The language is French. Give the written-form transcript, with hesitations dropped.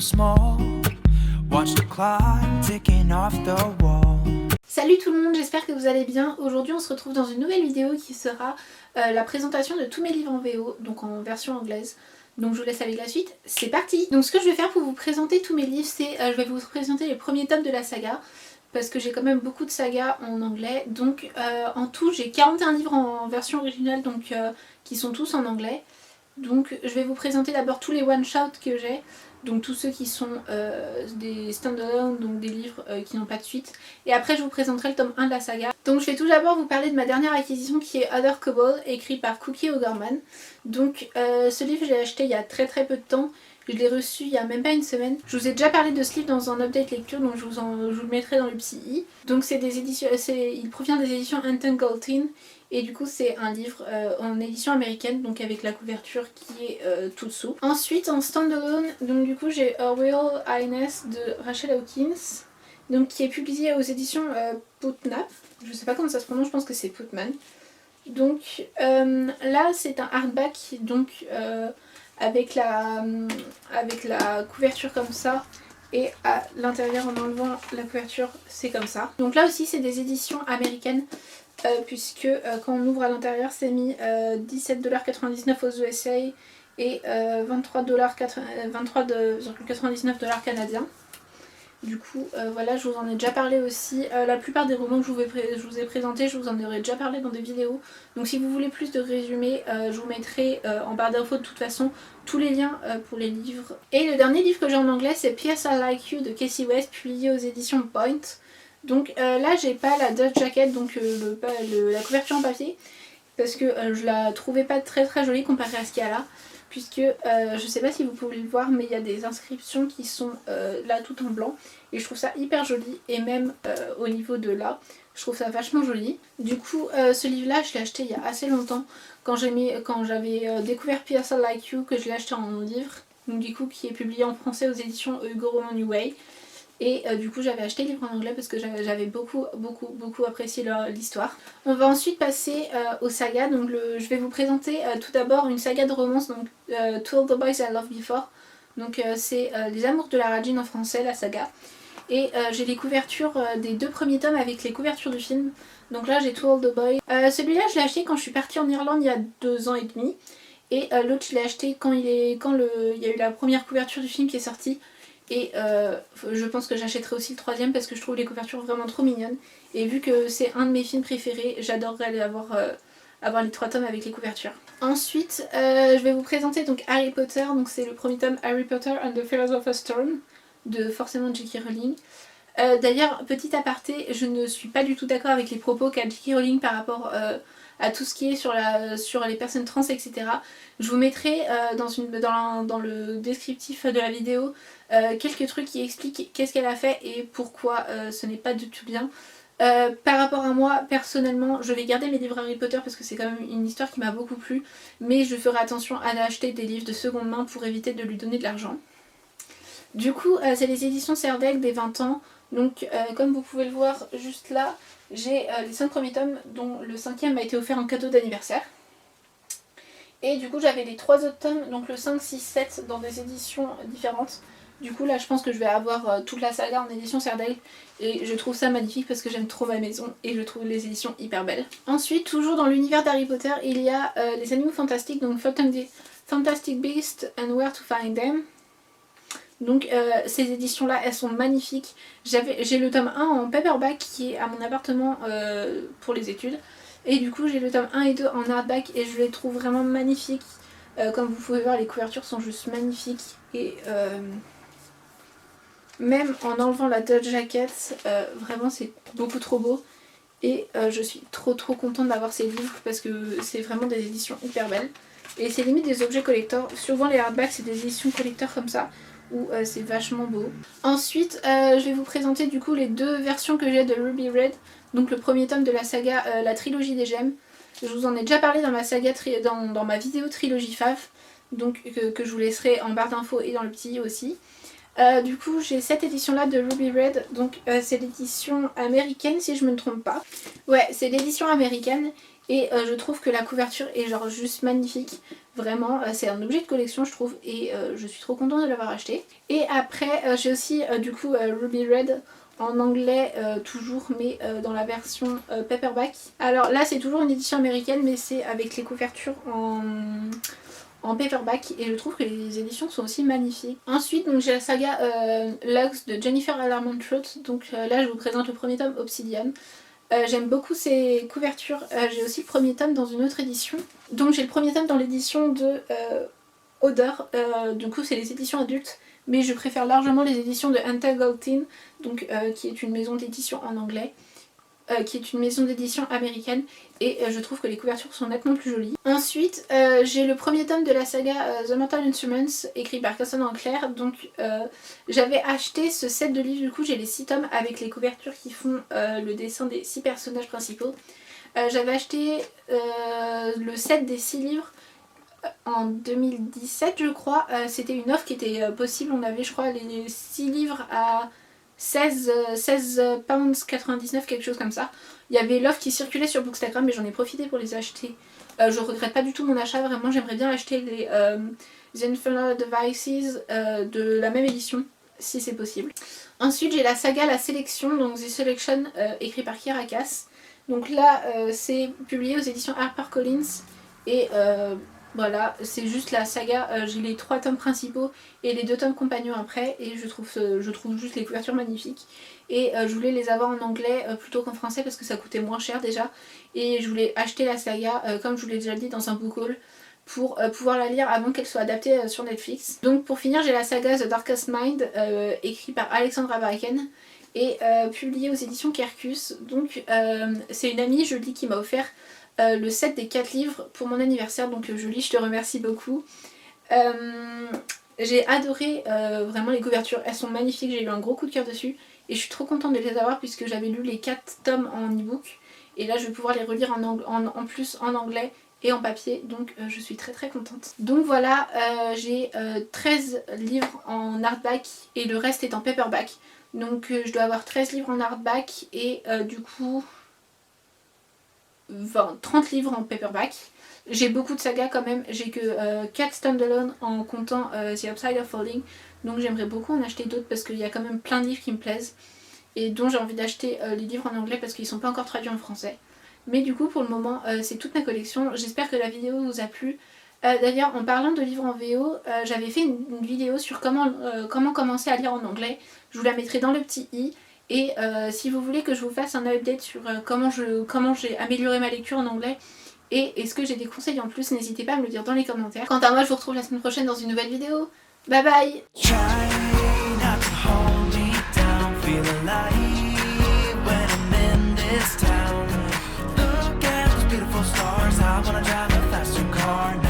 small. Watch the clock ticking off the wall. Salut tout le monde, j'espère que vous allez bien. Aujourd'hui on se retrouve dans une nouvelle vidéo qui sera la présentation de tous mes livres en VO, donc en version anglaise. Donc je vous laisse avec la suite, c'est parti. Donc ce que je vais faire pour vous présenter tous mes livres, c'est je vais vous présenter les premiers tomes de la saga, parce que j'ai quand même beaucoup de sagas en anglais. Donc en tout j'ai 41 livres en version originale, donc qui sont tous en anglais. Donc je vais vous présenter d'abord tous les one-shots que j'ai, donc tous ceux qui sont des stand-alone, donc des livres qui n'ont pas de suite. Et après je vous présenterai le tome 1 de la saga. Donc je vais tout d'abord vous parler de ma dernière acquisition qui est Other Cobble, écrit par Cookie O'Gorman. Donc ce livre je l'ai acheté il y a très peu de temps. Je l'ai reçu il y a même pas une semaine. Je vous ai déjà parlé de ce livre dans un update lecture, donc je vous le mettrai dans le petit i. Donc c'est des éditions, il provient des éditions Entangled Teen. Et du coup c'est un livre en édition américaine, donc avec la couverture qui est tout dessous. Ensuite en standalone, donc du coup j'ai A Royal Highness de Rachel Hawkins, donc qui est publié aux éditions Putnam. Je sais pas comment ça se prononce, je pense que c'est Putman. Donc là c'est un hardback, donc avec la couverture comme ça. Et à l'intérieur en enlevant la couverture c'est comme ça. Donc là aussi c'est des éditions américaines. Puisque quand on ouvre à l'intérieur c'est mis 17,99$ aux USA et 23,99$ canadiens. Du coup voilà, je vous en ai déjà parlé aussi. La plupart des romans que je vous ai présentés, je vous en aurais déjà parlé dans des vidéos. Donc si vous voulez plus de résumés, je vous mettrai en barre d'infos de toute façon tous les liens pour les livres. Et le dernier livre que j'ai en anglais c'est P.S. I Like You de Casey West, publié aux éditions Point. Donc là j'ai pas la Dutch Jacket, donc la couverture en papier, parce que je la trouvais pas très jolie comparée à ce qu'il y a là, puisque je sais pas si vous pouvez le voir mais il y a des inscriptions qui sont là tout en blanc et je trouve ça hyper joli, et même au niveau de là je trouve ça vachement joli. Du coup ce livre là je l'ai acheté il y a assez longtemps, quand j'avais découvert P.S. I Like You, que je l'ai acheté en livre, donc du coup qui est publié en français aux éditions Hugo Roman New Way. Et du coup j'avais acheté le livre en anglais parce que j'avais beaucoup apprécié l'histoire. On va ensuite passer aux sagas. Donc je vais vous présenter tout d'abord une saga de romance, donc To All the Boys I Loved Before. Donc c'est Les Amours de Lara Jean en français, la saga. Et j'ai les couvertures des 2 premiers tomes avec les couvertures du film. Donc là j'ai To All the Boys. Celui-là je l'ai acheté quand je suis partie en Irlande il y a 2 ans et demi. Et l'autre je l'ai acheté quand il y a eu la première couverture du film qui est sortie. Et je pense que j'achèterai aussi le 3e parce que je trouve les couvertures vraiment trop mignonnes. Et vu que c'est un de mes films préférés, j'adorerais avoir les 3 tomes avec les couvertures. Ensuite, je vais vous présenter donc Harry Potter. Donc c'est le premier tome, Harry Potter and the Philosopher's Stone, de forcément J.K. Rowling. D'ailleurs, petit aparté, je ne suis pas du tout d'accord avec les propos qu'a J.K. Rowling par rapport à tout ce qui est sur les personnes trans, etc. Je vous mettrai dans le descriptif de la vidéo quelques trucs qui expliquent qu'est-ce qu'elle a fait et pourquoi ce n'est pas du tout bien. Par rapport à moi, personnellement, je vais garder mes livres Harry Potter parce que c'est quand même une histoire qui m'a beaucoup plu, mais je ferai attention à acheter des livres de seconde main pour éviter de lui donner de l'argent. Du coup, c'est les éditions Serdaigle des 20 ans. Donc comme vous pouvez le voir juste là, j'ai les 5 premiers tomes dont le 5e m'a été offert en cadeau d'anniversaire. Et du coup j'avais les 3 autres tomes, donc le 5, 6, 7 dans des éditions différentes. Du coup là je pense que je vais avoir toute la saga en édition Serdaigle et je trouve ça magnifique parce que j'aime trop ma maison et je trouve les éditions hyper belles. Ensuite, toujours dans l'univers d'Harry Potter, il y a les animaux fantastiques, donc Fantastic Beasts and Where to Find Them. Donc ces éditions là elles sont magnifiques. J'ai le tome 1 en paperback qui est à mon appartement pour les études. Et du coup j'ai le tome 1 et 2 en hardback et je les trouve vraiment magnifiques. Comme vous pouvez voir, les couvertures sont juste magnifiques. Et même en enlevant la Dutch Jacket, vraiment c'est beaucoup trop beau. Et je suis trop contente d'avoir ces livres parce que c'est vraiment des éditions hyper belles. Et c'est limite des objets collector. Souvent les hardbacks c'est des éditions collector comme ça, où c'est vachement beau. Ensuite je vais vous présenter du coup les 2 versions que j'ai de Ruby Red. Donc le premier tome de la saga la trilogie des gemmes. Je vous en ai déjà parlé dans ma saga dans ma vidéo trilogie Fave, donc que je vous laisserai en barre d'infos et dans le petit aussi. Du coup j'ai cette édition là de Ruby Red, donc c'est l'édition américaine si je me trompe pas. Ouais, c'est l'édition américaine et je trouve que la couverture est genre juste magnifique. Vraiment, c'est un objet de collection je trouve et je suis trop contente de l'avoir acheté. Et après j'ai aussi du coup Ruby Red en anglais toujours mais dans la version paperback. Alors là c'est toujours une édition américaine mais c'est avec les couvertures en paperback et je trouve que les éditions sont aussi magnifiques. Ensuite donc j'ai la saga Lux de Jennifer Armentrout, donc là je vous présente le premier tome Obsidian. J'aime beaucoup ces couvertures, j'ai aussi le premier tome dans une autre édition. Donc j'ai le premier tome dans l'édition de Odeur, du coup c'est les éditions adultes, mais je préfère largement les éditions de Entangled Teen, donc, qui est une maison d'édition en anglais, qui est une maison d'édition américaine, et je trouve que les couvertures sont nettement plus jolies. Ensuite j'ai le premier tome de la saga The Mortal Instruments écrit par Kirsten Anclair, donc j'avais acheté ce set de livres, du coup j'ai les 6 tomes avec les couvertures qui font le dessin des 6 personnages principaux. J'avais acheté le set des 6 livres en 2017 je crois, c'était une offre qui était possible, on avait je crois les 6 livres à 16 pounds 99, quelque chose comme ça. Il y avait l'offre qui circulait sur Bookstagram mais j'en ai profité pour les acheter. Je regrette pas du tout mon achat, vraiment j'aimerais bien acheter les The Infernal Devices de la même édition si c'est possible. Ensuite j'ai la saga La Sélection, donc The Selection écrit par Kiera Cass. Donc là c'est publié aux éditions HarperCollins et voilà, c'est juste la saga, j'ai les 3 tomes principaux et les 2 tomes compagnons après et je trouve juste les couvertures magnifiques. Et je voulais les avoir en anglais plutôt qu'en français parce que ça coûtait moins cher déjà. Et je voulais acheter la saga, comme je vous l'ai déjà dit, dans un book haul pour pouvoir la lire avant qu'elle soit adaptée sur Netflix. Donc pour finir j'ai la saga The Darkest Mind, écrite par Alexandra Bracken et publiée aux éditions Quercus. Donc c'est une amie, je lis, qui m'a offert le set des 4 livres pour mon anniversaire, donc Julie je te remercie beaucoup. J'ai adoré vraiment les couvertures, elles sont magnifiques, j'ai eu un gros coup de cœur dessus et je suis trop contente de les avoir puisque j'avais lu les 4 tomes en e-book et là je vais pouvoir les relire en plus en anglais et en papier, donc je suis très très contente. Donc voilà, j'ai 13 livres en hardback et le reste est en paperback, donc je dois avoir 13 livres en hardback et du coup 30 livres en paperback. J'ai beaucoup de sagas quand même, j'ai que 4 standalone en comptant The Upside of Falling, donc j'aimerais beaucoup en acheter d'autres parce qu'il y a quand même plein de livres qui me plaisent et dont j'ai envie d'acheter les livres en anglais parce qu'ils sont pas encore traduits en français. Mais du coup pour le moment c'est toute ma collection, j'espère que la vidéo vous a plu. D'ailleurs en parlant de livres en VO, j'avais fait une vidéo sur comment commencer à lire en anglais, je vous la mettrai dans le petit i. Et si vous voulez que je vous fasse un update sur comment j'ai amélioré ma lecture en anglais et est-ce que j'ai des conseils en plus, n'hésitez pas à me le dire dans les commentaires. Quant à moi je vous retrouve la semaine prochaine dans une nouvelle vidéo. Bye bye. Stars, I wanna drive a faster car.